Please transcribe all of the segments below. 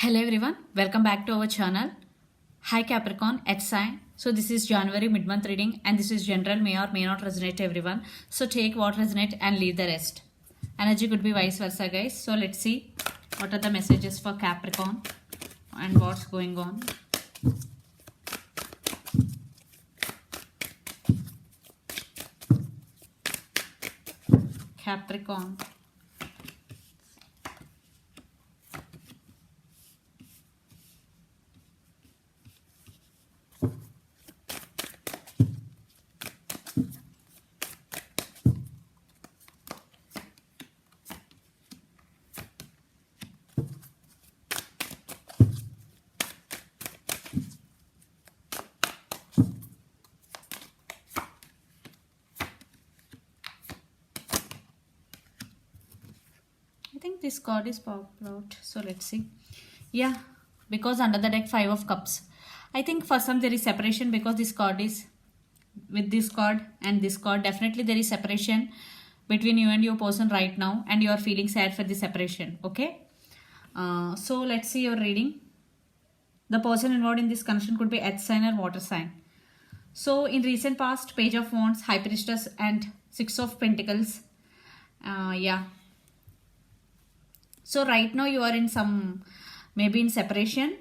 Hello everyone, welcome back to our channel. Hi Capricorn, H sign. So this is January mid-month reading and this is general, may or may not resonate to everyone. So take what resonate and leave the rest. Energy could be vice versa guys. So let's see what are the messages for Capricorn and what's going on. Capricorn. I think this card is popped out. So let's see. Yeah, because under the deck 5 of cups. I think for some there is separation because this card is with this card and this card. Definitely there is separation between you and your person right now and you are feeling sad for the separation. Okay. So let's see your reading. The person involved in this connection could be earth sign or water sign. So in recent past, Page of Wands, High Priestess and Six of Pentacles. Yeah. So right now you are in some, maybe in separation,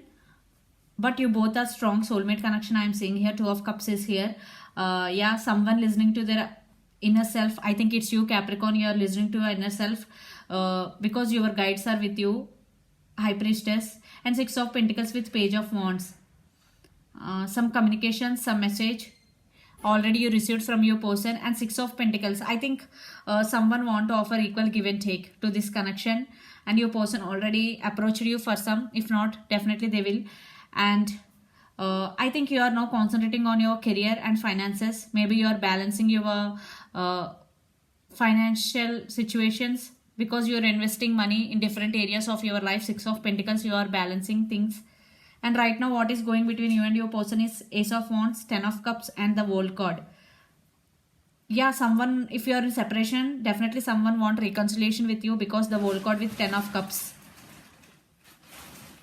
but you both are strong soulmate connection. I am seeing here, Two of Cups is here. Yeah, someone listening to their inner self. I think it's you, Capricorn. You are listening to your inner self because your guides are with you, High Priestess, and Six of Pentacles with Page of Wands. Some communication, some message already you received from your person, and Six of Pentacles. I think someone want to offer equal give and take to this connection, and your person already approached you for some. If not, definitely they will. And I think you are now concentrating on your career and finances. Maybe you are balancing your financial situations because you are investing money in different areas of your life. Six of Pentacles, you are balancing things. And right now what is going between you and your person is Ace of Wands, Ten of Cups and the World card. Yeah, someone, if you are in separation, definitely someone want reconciliation with you because the World card with Ten of Cups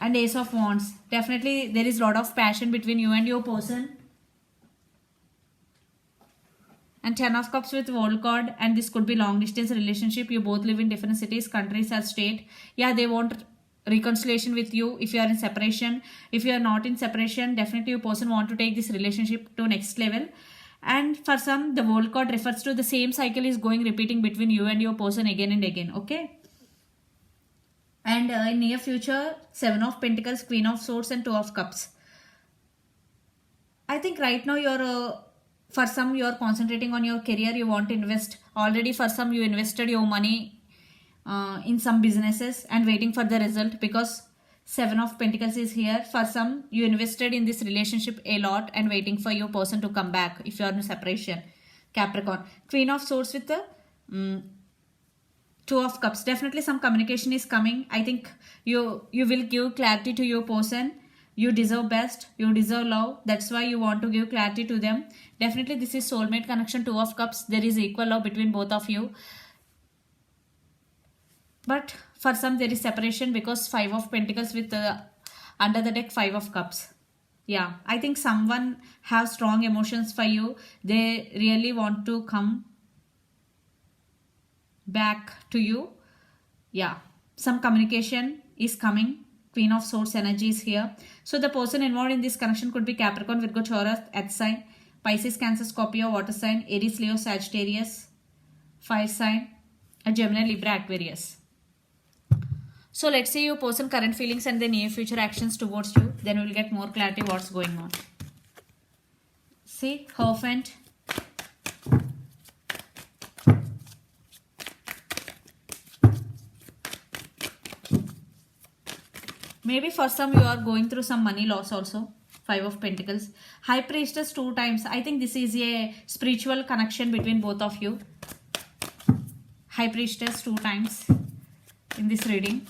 and Ace of Wands. Definitely there is a lot of passion between you and your person. And Ten of Cups with World card, and this could be long distance relationship. You both live in different cities, countries or state. Yeah, they want reconciliation with you if you are in separation. If you are not in separation, definitely your person want to take this relationship to next level. And for some, the World card refers to the same cycle is going repeating between you and your person again and again. Okay. And in near future, Seven of Pentacles, Queen of Swords and Two of Cups. I think right now you're for some you are concentrating on your career. You want to invest. Already for some you invested your money in some businesses and waiting for the result because Seven of Pentacles is here. For some, you invested in this relationship a lot and waiting for your person to come back if you are in separation. Capricorn. Queen of Swords with the Two of Cups. Definitely some communication is coming. I think you will give clarity to your person. You deserve best. You deserve love. That's why you want to give clarity to them. Definitely this is soulmate connection. Two of Cups. There is equal love between both of you. But for some there is separation because Five of Pentacles with under the deck Five of Cups. Yeah, I think someone have strong emotions for you. They really want to come back to you. Yeah, some communication is coming. Queen of Swords energy is here. So the person involved in this connection could be Capricorn, Virgo, Taurus, Earth sign, Pisces, Cancer, Scorpio, Water sign, Aries, Leo, Sagittarius, Fire sign, a Gemini, Libra, Aquarius. So let's see your person current feelings and the near future actions towards you. Then we will get more clarity what's going on. See, Hierophant. Maybe for some you are going through some money loss also. Five of Pentacles. High Priestess 2 times. I think this is a spiritual connection between both of you. High Priestess 2 times in this reading.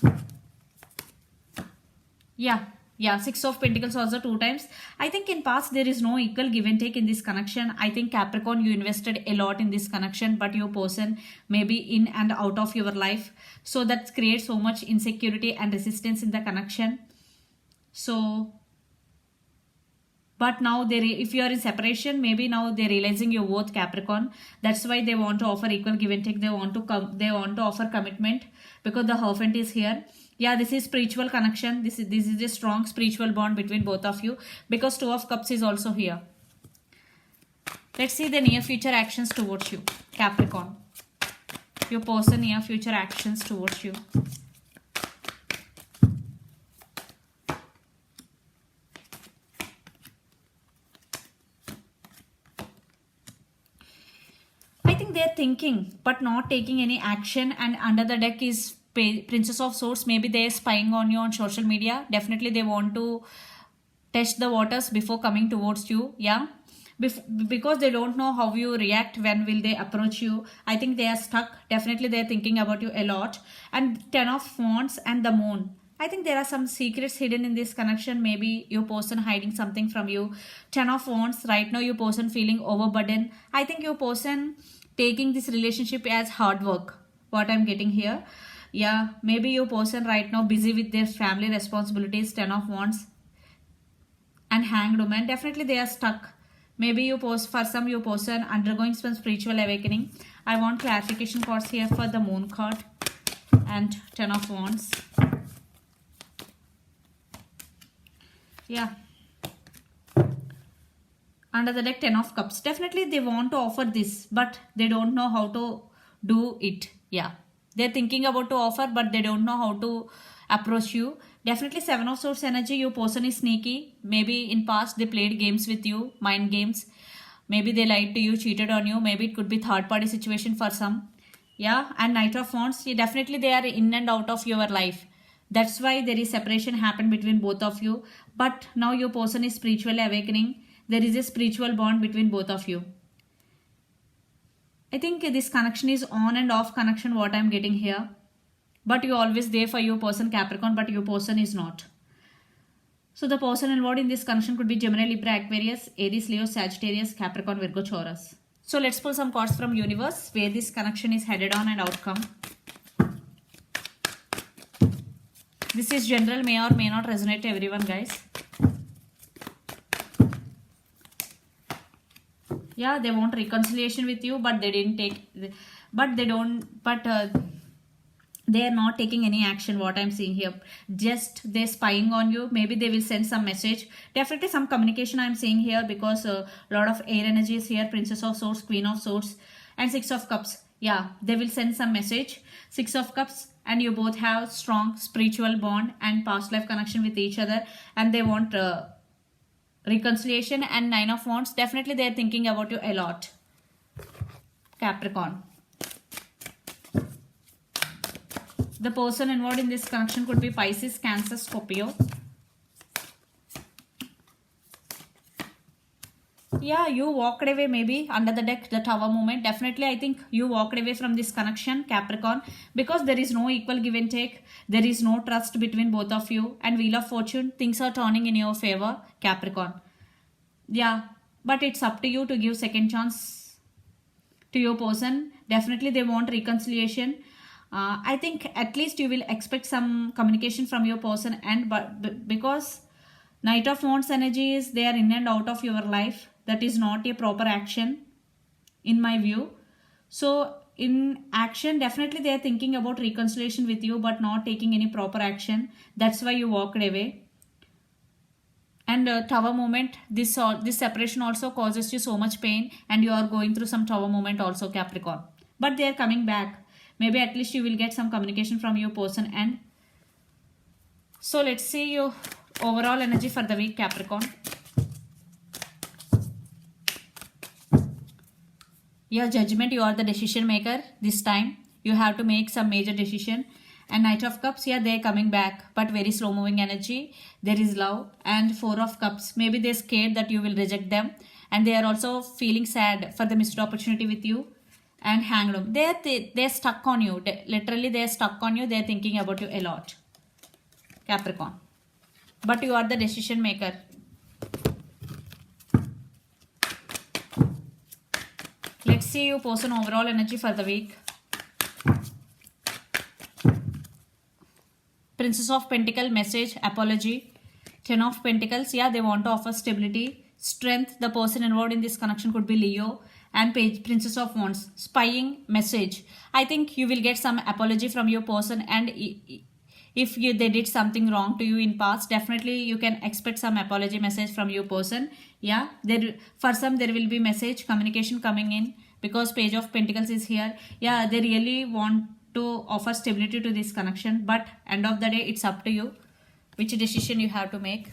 Yeah, Six of Pentacles also 2 times. I think in past there is no equal give and take in this connection. I think Capricorn, you invested a lot in this connection, but your person may be in and out of your life. So that creates so much insecurity and resistance in the connection. So but now if you are in separation, maybe now they're realizing your worth, Capricorn. That's why they want to offer equal give and take. They want to offer commitment, because the Hierophant is here. Yeah, this is spiritual connection. This is a strong spiritual bond between both of you, because Two of Cups is also here. Let's see the near future actions towards you, Capricorn. Your person near future actions towards you. I think they're thinking but not taking any action, and under the deck is Princess of Swords. Maybe they're spying on you on social media. Definitely they want to test the waters before coming towards you. Yeah, because they don't know how you react, when will they approach you. I think they are stuck. Definitely they're thinking about you a lot. And Ten of Wands and the Moon. I think there are some secrets hidden in this connection. Maybe your person hiding something from you. Ten of Wands, right now your person feeling overburdened. I think your person taking this relationship as hard work, what I'm getting here. Yeah, maybe your person right now busy with their family responsibilities. Ten of Wands and Hanged Woman. Definitely they are stuck. Maybe you post for some your person undergoing some spiritual awakening. I want clarification cards here for the Moon card and Ten of Wands. Yeah, under the deck Ten of Cups. Definitely they want to offer this, but they don't know how to do it. Yeah, they're thinking about to offer, but they don't know how to approach you. Definitely Seven of Swords energy. Your person is sneaky. Maybe in past they played games with you, mind games. Maybe they lied to you, cheated on you. Maybe it could be third party situation for some. Yeah, and Knight of Wands. Yeah, definitely they are in and out of your life. That's why there is separation happened between both of you. But now your person is spiritually awakening. There is a spiritual bond between both of you. I think this connection is on and off connection, what I'm getting here. But you're always there for your person, Capricorn, but your person is not. So the person involved in this connection could be Gemini, Libra, Aquarius, Aries, Leo, Sagittarius, Capricorn, Virgo, Taurus. So let's pull some cards from universe where this connection is headed on and outcome. This is general, may or may not resonate to everyone, guys. Yeah, they want reconciliation with you, but they didn't take, but they don't, but they are not taking any action, what I'm seeing here. Just they're spying on you. Maybe they will send some message. Definitely some communication I'm seeing here, because a lot of air energy is here. Princess of Swords, Queen of Swords, and Six of Cups. Yeah, they will send some message. Six of Cups, and you both have strong spiritual bond and past life connection with each other, and they want reconciliation. And Nine of Wands. Definitely they are thinking about you a lot, Capricorn. The person involved in this connection could be Pisces, Cancer, Scorpio. Yeah, you walked away maybe under the deck, the Tower moment. Definitely, I think you walked away from this connection, Capricorn, because there is no equal give and take. There is no trust between both of you. And Wheel of Fortune, things are turning in your favor, Capricorn. Yeah, but it's up to you to give second chance to your person. Definitely, they want reconciliation. I think at least you will expect some communication from your person, and because Knight of Wands energy is there in and out of your life, that is not a proper action in my view. So in action, definitely they are thinking about reconciliation with you, but not taking any proper action. That's why you walked away. And Tower moment, this separation also causes you so much pain, and you are going through some Tower moment also, Capricorn. But they are coming back. Maybe at least you will get some communication from your person. And so let's see your overall energy for the week, Capricorn. Your Judgment, you are the decision maker this time. You have to make some major decision. And Knight of Cups, yeah, they're coming back, but very slow moving energy. There is love. And Four of Cups, maybe they're scared that you will reject them, and they are also feeling sad for the missed opportunity with you. And Hanged Woman, they're stuck on you. Literally they're stuck on you. They're thinking about you a lot, Capricorn, but you are the decision maker. Let's see your person overall energy for the week. Princess of Pentacle, message, apology. Ten of Pentacles, yeah, they want to offer stability, strength. The person involved in this connection could be Leo. And Princess of Wands, spying message. I think you will get some apology from your person, and if they did something wrong to you in past, definitely you can expect some apology message from your person. Yeah, there for some there will be message communication coming in, because Page of Pentacles is here. Yeah, they really want to offer stability to this connection, but end of the day it's up to you which decision you have to make.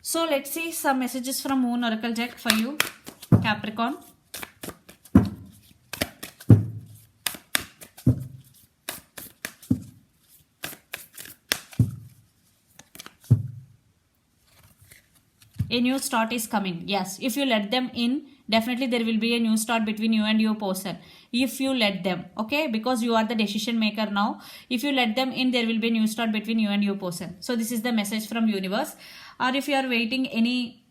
So let's see some messages from Moon Oracle deck for you, Capricorn. A new start is coming. Yes, if you let them in, definitely there will be a new start between you and your person. If you let them, okay, because you are the decision maker now. If you let them in, there will be a new start between you and your person. So this is the message from universe. Or if you are waiting any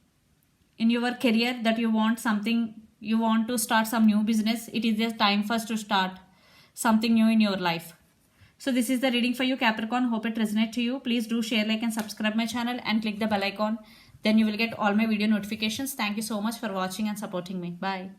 in your career that you want something, you want to start some new business, it is the time first to start something new in your life. So this is the reading for you, Capricorn. Hope it resonates to you. Please do share, like and subscribe my channel and click the bell icon. Then you will get all my video notifications. Thank you so much for watching and supporting me. Bye.